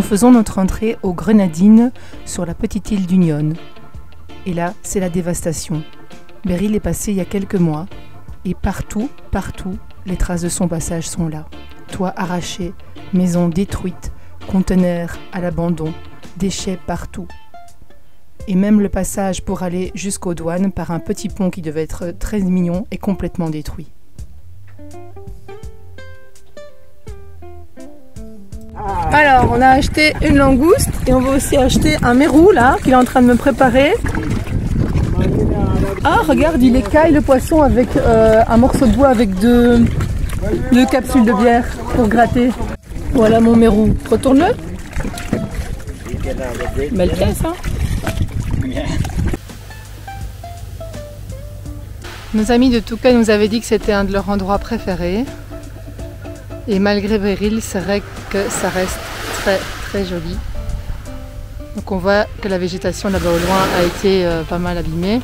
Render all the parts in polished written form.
faisons notre entrée aux Grenadines sur la petite île d'Union. Et là, c'est la dévastation. Beryl est passé il y a quelques mois et partout, les traces de son passage sont là. Toits arrachés, maisons détruites, conteneurs à l'abandon, déchets partout. Et même le passage pour aller jusqu'aux douanes par un petit pont qui devait être très mignon est complètement détruit. Alors, on a acheté une langouste et on va aussi acheter un mérou là, qu'il est en train de me préparer. Ah, regarde, il écaille le poisson avec un morceau de bois avec deux capsules de bière pour gratter. Voilà mon mérou. Retourne-le. Belle pièce, hein. Nos amis de Touca nous avaient dit que c'était un de leurs endroits préférés. Et malgré Beryl, c'est vrai que ça reste très joli. Donc on voit que la végétation là-bas au loin a été pas mal abîmée.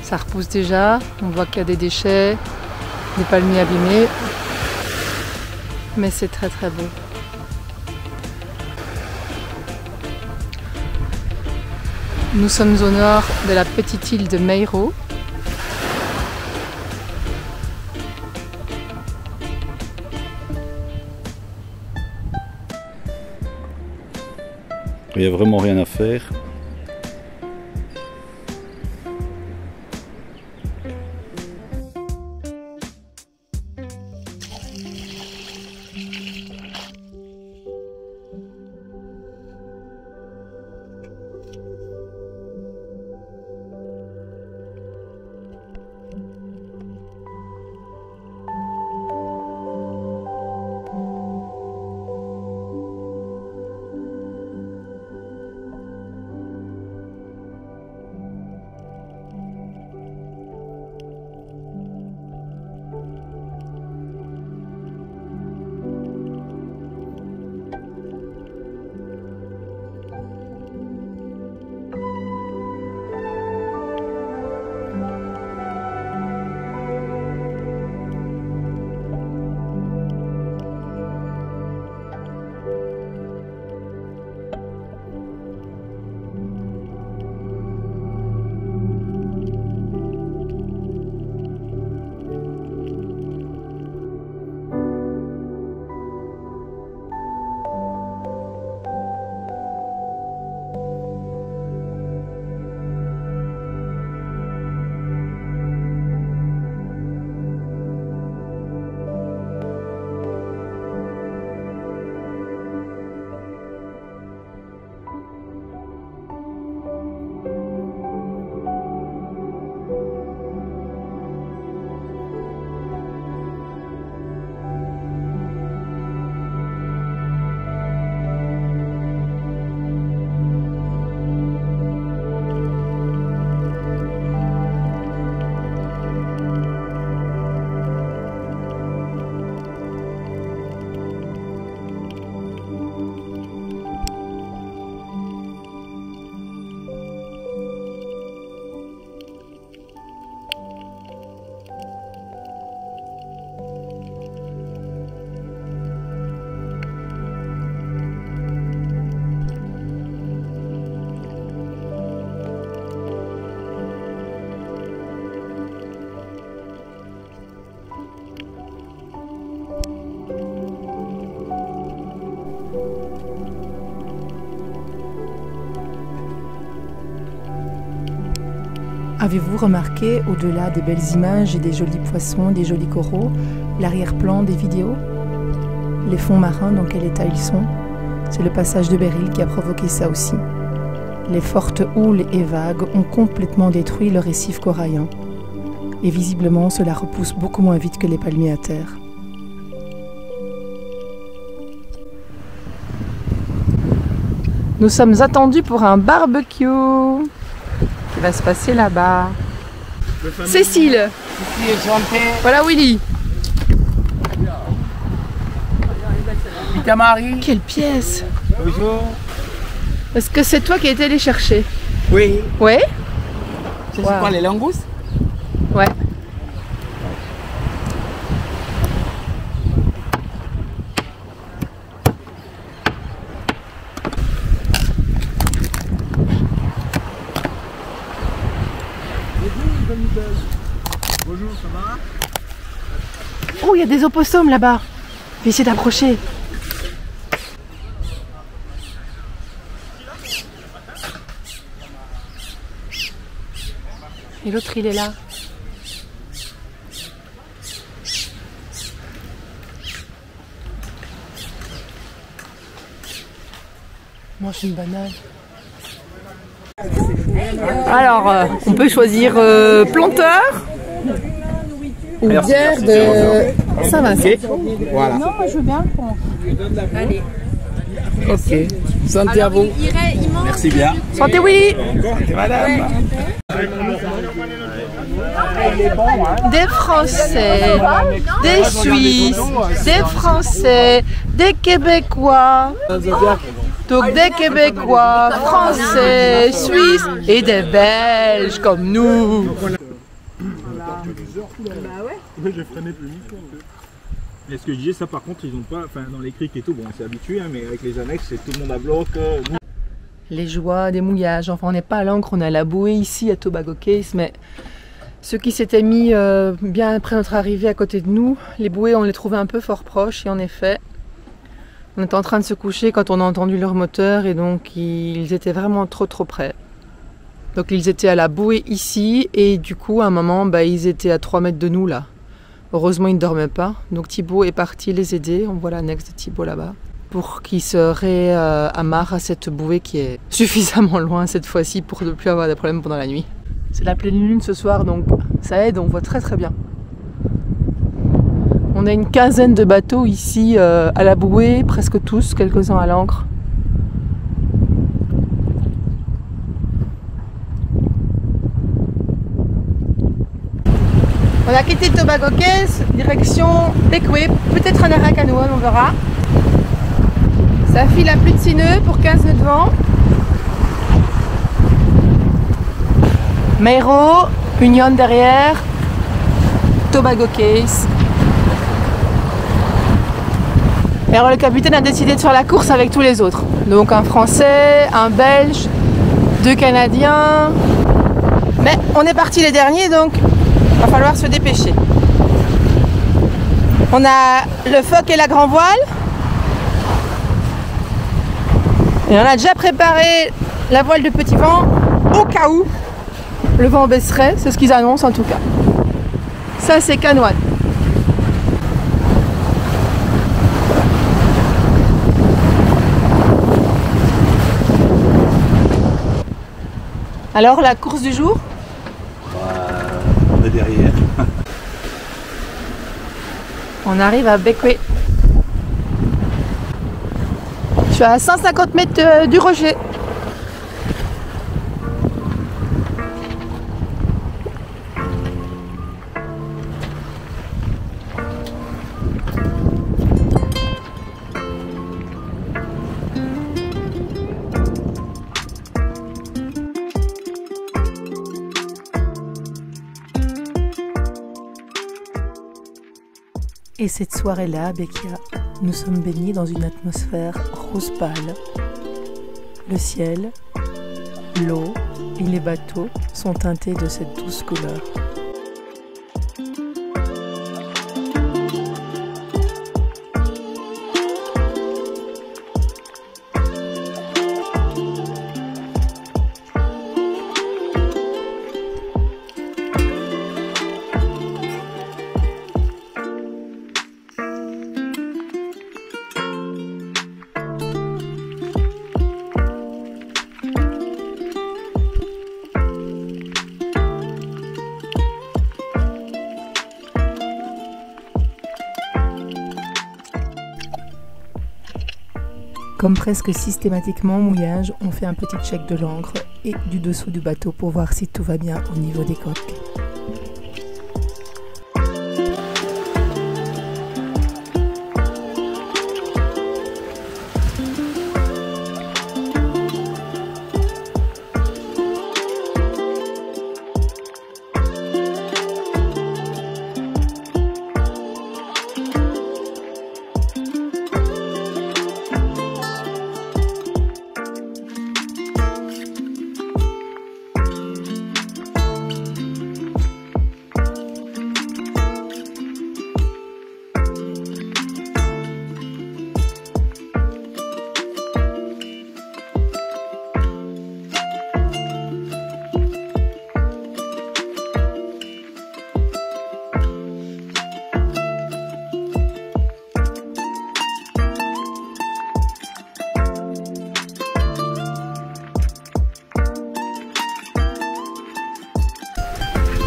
Ça repousse déjà, on voit qu'il y a des déchets, des palmiers abîmés. Mais c'est très beau. Nous sommes au nord de la petite île de Mayro. Il n'y a vraiment rien à faire. Avez-vous remarqué, au-delà des belles images et des jolis poissons, des jolis coraux, l'arrière-plan des vidéos? Les fonds marins, dans quel état ils sont? C'est le passage de Beryl qui a provoqué ça aussi. Les fortes houles et vagues ont complètement détruit le récif corallien. Et visiblement, cela repousse beaucoup moins vite que les palmiers à terre. Nous sommes attendus pour un barbecue qui va se passer là-bas. Cécile. Voilà Willy. Quelle pièce. Bonjour. Est-ce que c'est toi qui as été les chercher? Oui. Ouais. C'est quoi, les langoustes? Ouais. Bonjour, ça va? Oh, il y a des opossums là-bas. Je vais essayer d'approcher. Et l'autre, il est là. Mange une banane. Alors, on peut choisir planteur ou bière de Saint-Vincent. Voilà. Non, moi je veux bien prendre. Allez. Ok. Santé à vous. Merci bien. Santé, oui. Madame. Des Français, des Suisses, des Français, des Québécois. Donc des Québécois, Français, Suisses et des Belges comme nous. Oui, j'ai freiné plus vite. Mais ce que je disais, ça par contre, ils ont pas, enfin dans les criques et tout, bon, on s'est habitué, hein, mais avec les annexes, c'est tout le monde à bloc. Les joies des mouillages. Enfin, on n'est pas à l'ancre, on est à la bouée ici à Tobago Cays, mais ceux qui s'étaient mis bien après notre arrivée à côté de nous, les bouées, on les trouvait un peu fort proches, et en effet, on était en train de se coucher quand on a entendu leur moteur, et donc ils étaient vraiment trop près. Donc ils étaient à la bouée ici, et du coup, à un moment, ils étaient à 3 mètres de nous là. Heureusement, ils ne dormaient pas, donc Thibaut est parti les aider, on voit l'annexe de Thibaut là-bas, pour qu'ils se réamarrent à cette bouée qui est suffisamment loin cette fois-ci pour ne plus avoir des problèmes pendant la nuit. C'est la pleine lune ce soir, donc ça aide, on voit très bien. On a une quinzaine de bateaux ici à la bouée, presque tous, quelques-uns à l'ancre. On a quitté Tobago Cays, direction Bequia, peut-être un arrêt à canoë, on verra. Ça file à plus de 6 nœuds pour 15 nœuds de vent. Mayro, Union derrière, Tobago Cays. Et alors le capitaine a décidé de faire la course avec tous les autres. Donc un Français, un Belge, 2 Canadiens. Mais on est partis les derniers, donc il va falloir se dépêcher. On a le foc et la grand voile. Et on a déjà préparé la voile de petit vent au cas où le vent baisserait, c'est ce qu'ils annoncent en tout cas. Ça c'est Canoane. Alors la course du jour? On est derrière. On arrive à Bequia. Je suis à 150 mètres du rocher. Et cette soirée-là, à Bequia, nous sommes baignés dans une atmosphère rose pâle. Le ciel, l'eau et les bateaux sont teintés de cette douce couleur. Comme presque systématiquement au mouillage, on fait un petit check de l'ancre et du dessous du bateau pour voir si tout va bien au niveau des coques.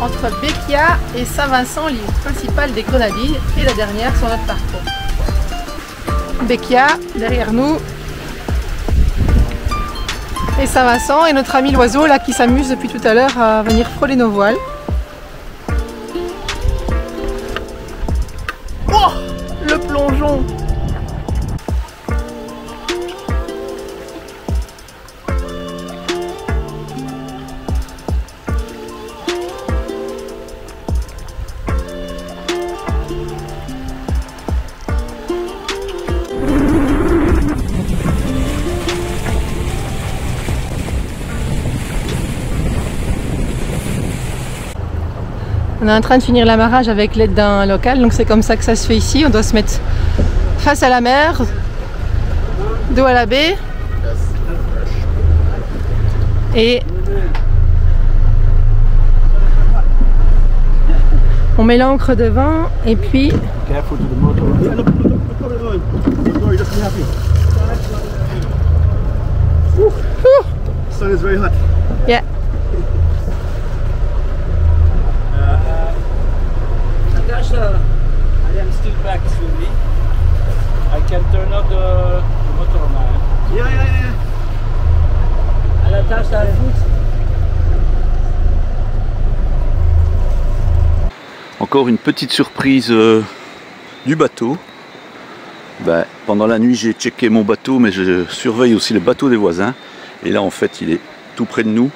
entre Beccia et Saint-Vincent, l'île principale des Grenadines, et la dernière sur notre parcours. Beccia, derrière nous, et Saint-Vincent, et notre ami l'oiseau là qui s'amuse depuis tout à l'heure à venir frôler nos voiles. Oh, le plongeon! On est en train de finir l'amarrage avec l'aide d'un local, donc c'est comme ça que ça se fait ici. On doit se mettre face à la mer, dos à la baie. Et on met l'ancre devant et puis... Yeah. I am still back slowly. I can turn off the motor now. Yeah. Elle attache la foot. Encore une petite surprise du bateau. Pendant la nuit, j'ai checké mon bateau, mais je surveille aussi le bateau des voisins. Et là, en fait, il est tout près de nous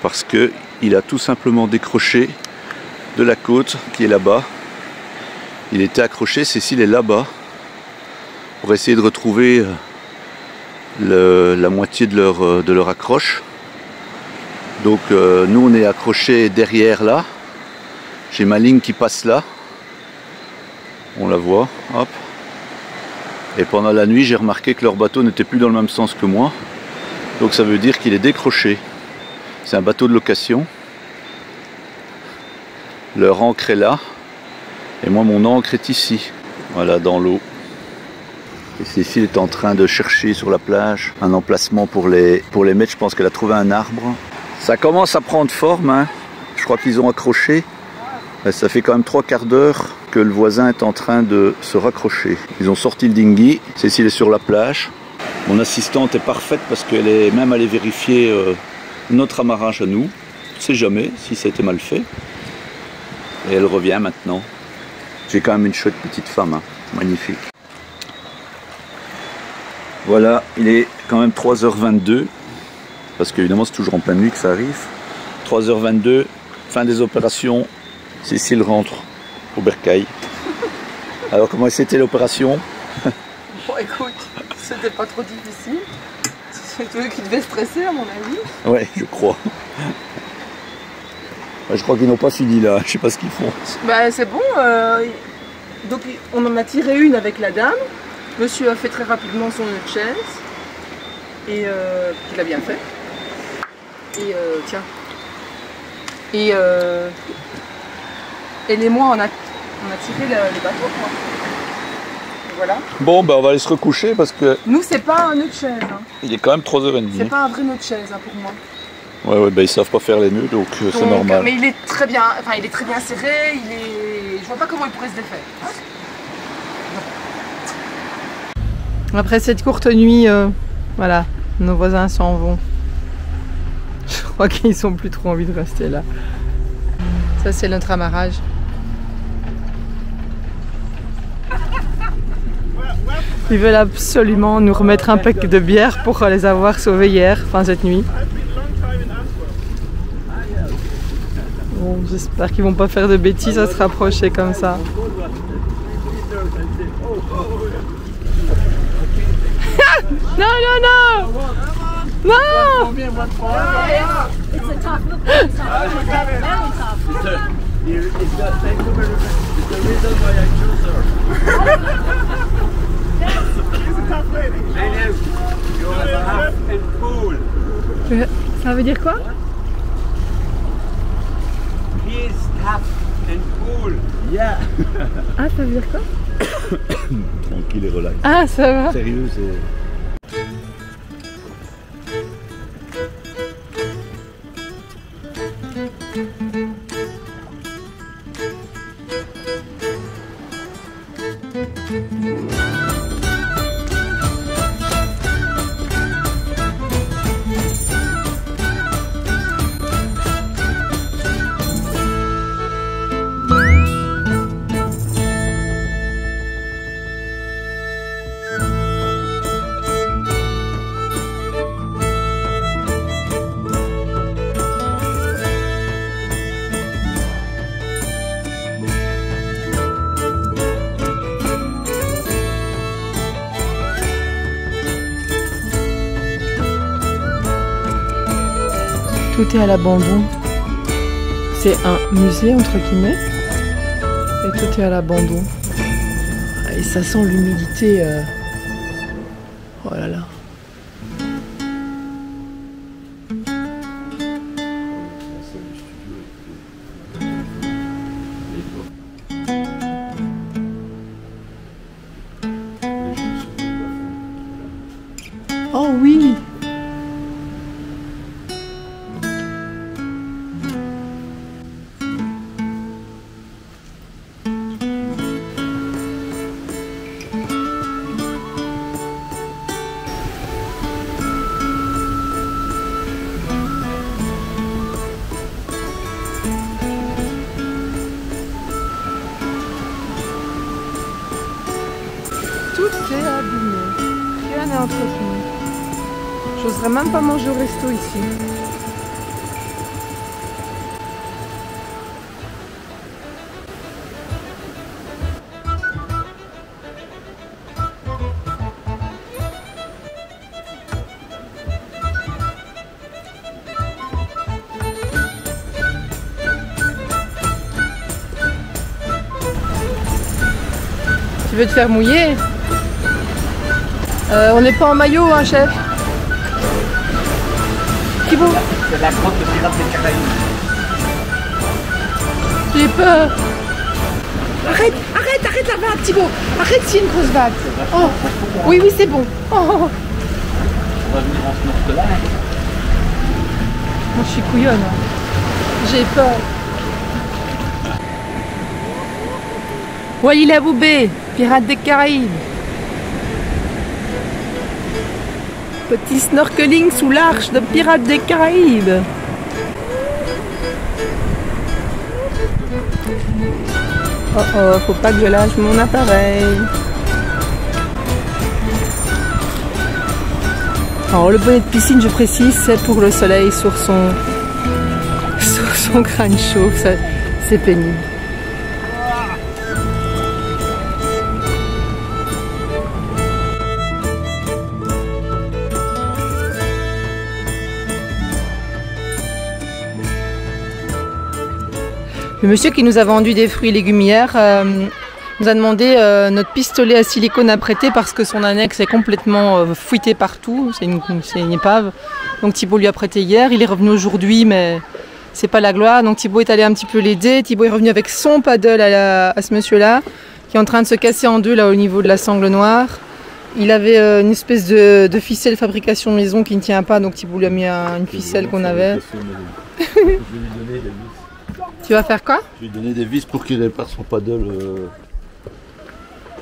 parce que il a tout simplement décroché de la côte qui est là-bas. Il était accroché, Cécile est là-bas pour essayer de retrouver la moitié de leur accroche. Donc nous on est accroché derrière là. J'ai ma ligne qui passe là. On la voit, hop. Et pendant la nuit j'ai remarqué que leur bateau n'était plus dans le même sens que moi. Donc ça veut dire qu'il est décroché. C'est un bateau de location. Leur ancre est là. Et moi mon ancre est ici. Voilà, dans l'eau. Et Cécile est en train de chercher sur la plage un emplacement pour les mettre. Je pense qu'elle a trouvé un arbre. Ça commence à prendre forme, hein. Je crois qu'ils ont accroché. Ça fait quand même 3/4 d'heure que le voisin est en train de se raccrocher. Ils ont sorti le dinghy. Cécile est sur la plage. Mon assistante est parfaite parce qu'elle est même allée vérifier notre amarrage à nous. On ne sait jamais si ça a été mal fait. Et elle revient maintenant. J'ai quand même une chouette petite femme, hein. Magnifique. Voilà, il est quand même 3h22, parce qu'évidemment c'est toujours en pleine nuit que ça arrive. 3h22, fin des opérations, Cécile rentre au bercail. Alors comment c'était l'opération? Bon écoute, c'était pas trop difficile. C'est eux qui devaient stresser à mon avis. Ouais, je crois. Je crois qu'ils n'ont pas fini là, je sais pas ce qu'ils font. Bah c'est bon, donc on en a tiré une avec la dame. Monsieur a fait très rapidement son nœud de chaise. Et il a bien fait. Et tiens. Et les mois on a tiré le bateau quoi. Et voilà. Bon on va aller se recoucher parce que... Nous c'est pas un nœud de chaise. Hein. Il est quand même 3h30. C'est pas un vrai nœud de chaise hein, pour moi. Ouais, ils savent pas faire les nœuds, donc c'est normal. Mais il est très bien, serré, je vois pas comment il pourrait se défaire. Après cette courte nuit, voilà, nos voisins s'en vont. Je crois qu'ils ont plus trop envie de rester là. Ça c'est notre amarrage. Ils veulent absolument nous remettre un pack de bière pour les avoir sauvés hier, enfin cette nuit. Bon, j'espère qu'ils vont pas faire de bêtises à se rapprocher comme ça. Non, non, non! Non! Ça veut dire quoi? Ah, ça veut dire quoi? Tranquille et relax. Ah, ça va. Sérieux, c'est... Tout est à l'abandon. C'est un musée entre guillemets. Et tout est à l'abandon. Et ça sent l'humidité. Oh là là. Oh oui! Tout est abîmé, rien n'est entretenu. J'oserais même pas manger au resto ici. Tu veux te faire mouiller? On n'est pas en maillot, hein, chef? Thibaut? C'est la grotte de Pirates des Caraïbes. J'ai peur. Arrête, arrête, arrête la vague, Thibaut. Arrête, c'est une grosse vague. Oh, oui, oui, c'est bon. Oh. On va venir en snorkeling. Moi, je suis couillonne. Hein. J'ai peur. Walila Boubé, Pirates des Caraïbes. Petit snorkeling sous l'arche de Pirates des Caraïbes. Oh oh, faut pas que je lâche mon appareil. Alors le bonnet de piscine, je précise, c'est pour le soleil sur son crâne chaud, c'est pénible. Le monsieur qui nous a vendu des fruits et légumes hier nous a demandé notre pistolet à silicone à prêter parce que son annexe est complètement fouettée partout, c'est une épave. Donc Thibaut lui a prêté hier, il est revenu aujourd'hui mais c'est pas la gloire. Donc Thibaut est allé un petit peu l'aider, Thibaut est revenu avec son paddle à ce monsieur-là qui est en train de se casser en deux là au niveau de la sangle noire. Il avait une espèce de ficelle fabrication maison qui ne tient pas, donc Thibaut lui a mis une ficelle qu'on avait. Tu vas faire quoi? Je vais lui donner des vis pour qu'il répare son paddle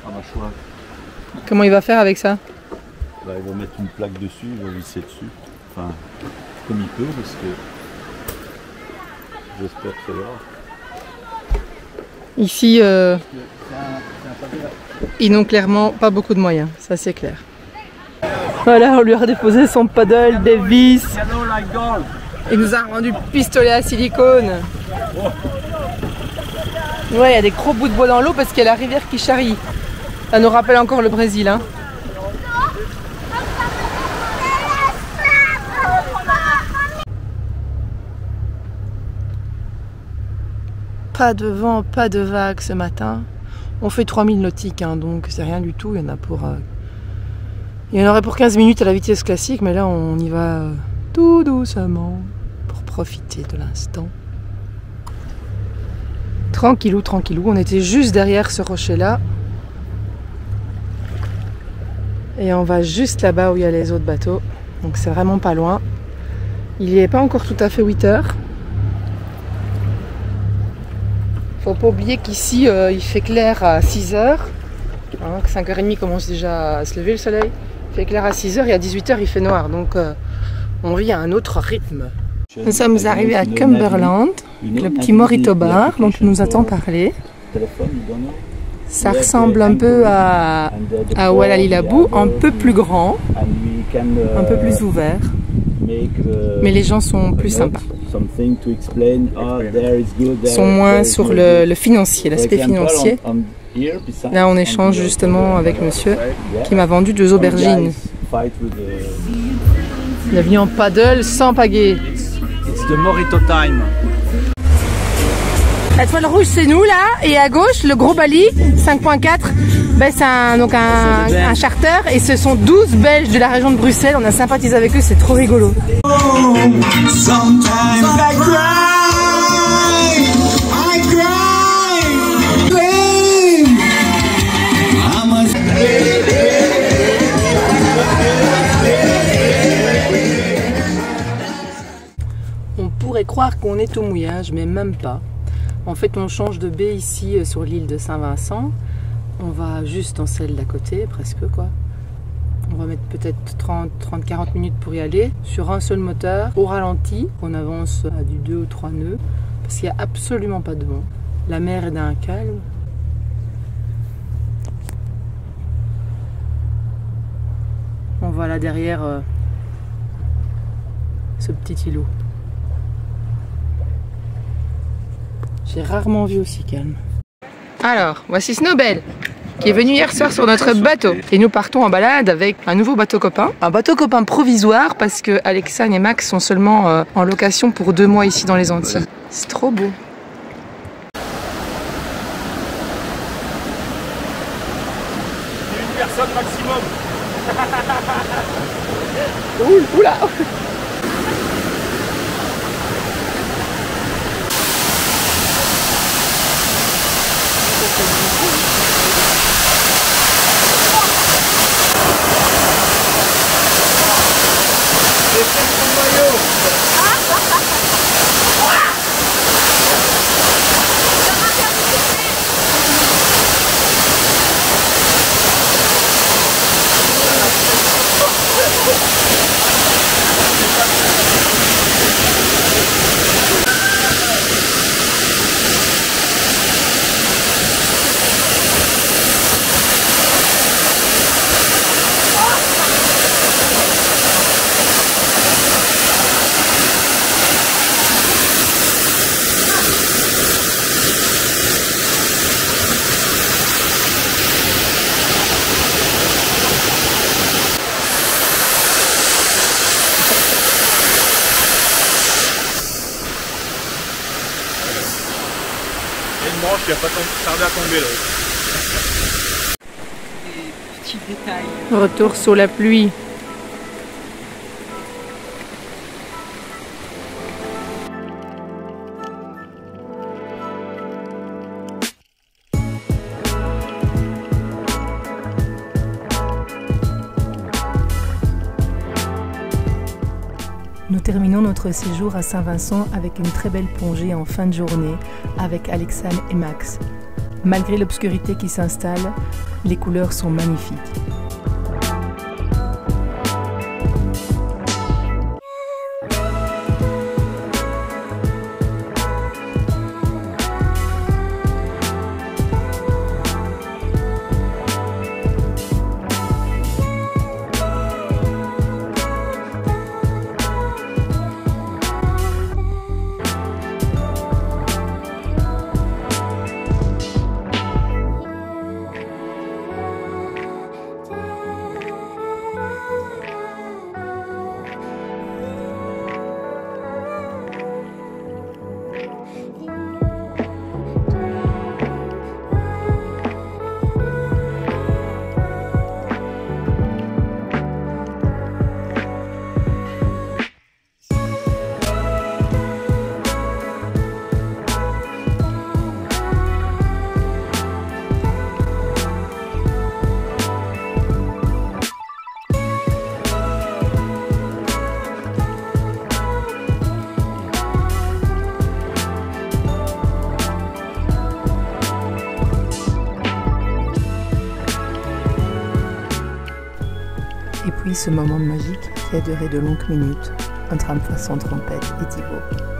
à mâchoire. Comment il va faire avec ça? Bah, il va mettre une plaque dessus, il va visser dessus. Enfin, comme il peut, parce que j'espère que ça va. Ici, ils n'ont clairement pas beaucoup de moyens, ça c'est clair. Voilà, on lui a déposé son paddle, des vis. Il nous a rendu le pistolet à silicone. Ouais, il y a des gros bouts de bois dans l'eau parce qu'il y a la rivière qui charrie. Ça nous rappelle encore le Brésil. Hein. Pas de vent, pas de vagues ce matin. On fait 3000 nautiques, hein, donc c'est rien du tout. Il y en a pour, il y en aurait pour 15 minutes à la vitesse classique, mais là on y va tout doucement pour profiter de l'instant. Tranquillou, tranquillou. On était juste derrière ce rocher-là. Et on va juste là-bas où il y a les autres bateaux. Donc c'est vraiment pas loin. Il n'est pas encore tout à fait 8 heures. Faut pas oublier qu'ici il fait clair à 6 heures. Hein, 5h30 commence déjà à se lever le soleil. Il fait clair à 6 heures et à 18 heures il fait noir. Donc on vit à un autre rythme. Nous sommes arrivés à Cumberland, le petit Morito Bar dont tu nous attends parler. Ça ressemble un peu à Walalilabou, un peu plus grand, un peu plus ouvert. Mais les gens sont plus sympas. Ils sont moins sur le financier, l'aspect financier. Là, on échange justement avec monsieur qui m'a vendu 2 aubergines. Bienvenue en paddle sans pagaie. the Morito time. La toile rouge c'est nous là, et à gauche le gros Bali 5.4, ben, c'est un charter et ce sont 12 Belges de la région de Bruxelles, on a sympathisé avec eux, c'est trop rigolo. On pourrait croire qu'on est au mouillage, mais même pas. En fait, on change de baie ici sur l'île de Saint-Vincent. On va juste en celle d'à côté, presque quoi. On va mettre peut-être 30-40 minutes pour y aller. Sur un seul moteur, au ralenti. On avance à du 2 ou 3 nœuds. Parce qu'il n'y a absolument pas de vent. La mer est d'un calme. On voit là derrière ce petit îlot. J'ai rarement vu aussi calme. Alors, voici Snowbell, qui est venu hier soir sur notre bateau. Et nous partons en balade avec un nouveau bateau copain. Un bateau copain provisoire parce que Alexane et Max sont seulement en location pour 2 mois ici dans les Antilles. C'est trop beau. Une personne maximum. Oula. Une branche qui a pas tardé à tomber là. Des petits détails. Retour sur la pluie. Nous terminons notre séjour à Saint-Vincent avec une très belle plongée en fin de journée avec Alexane et Max. Malgré l'obscurité qui s'installe, les couleurs sont magnifiques. Et puis ce moment magique qui a duré de longues minutes, un tram façon trompette et Thibaut.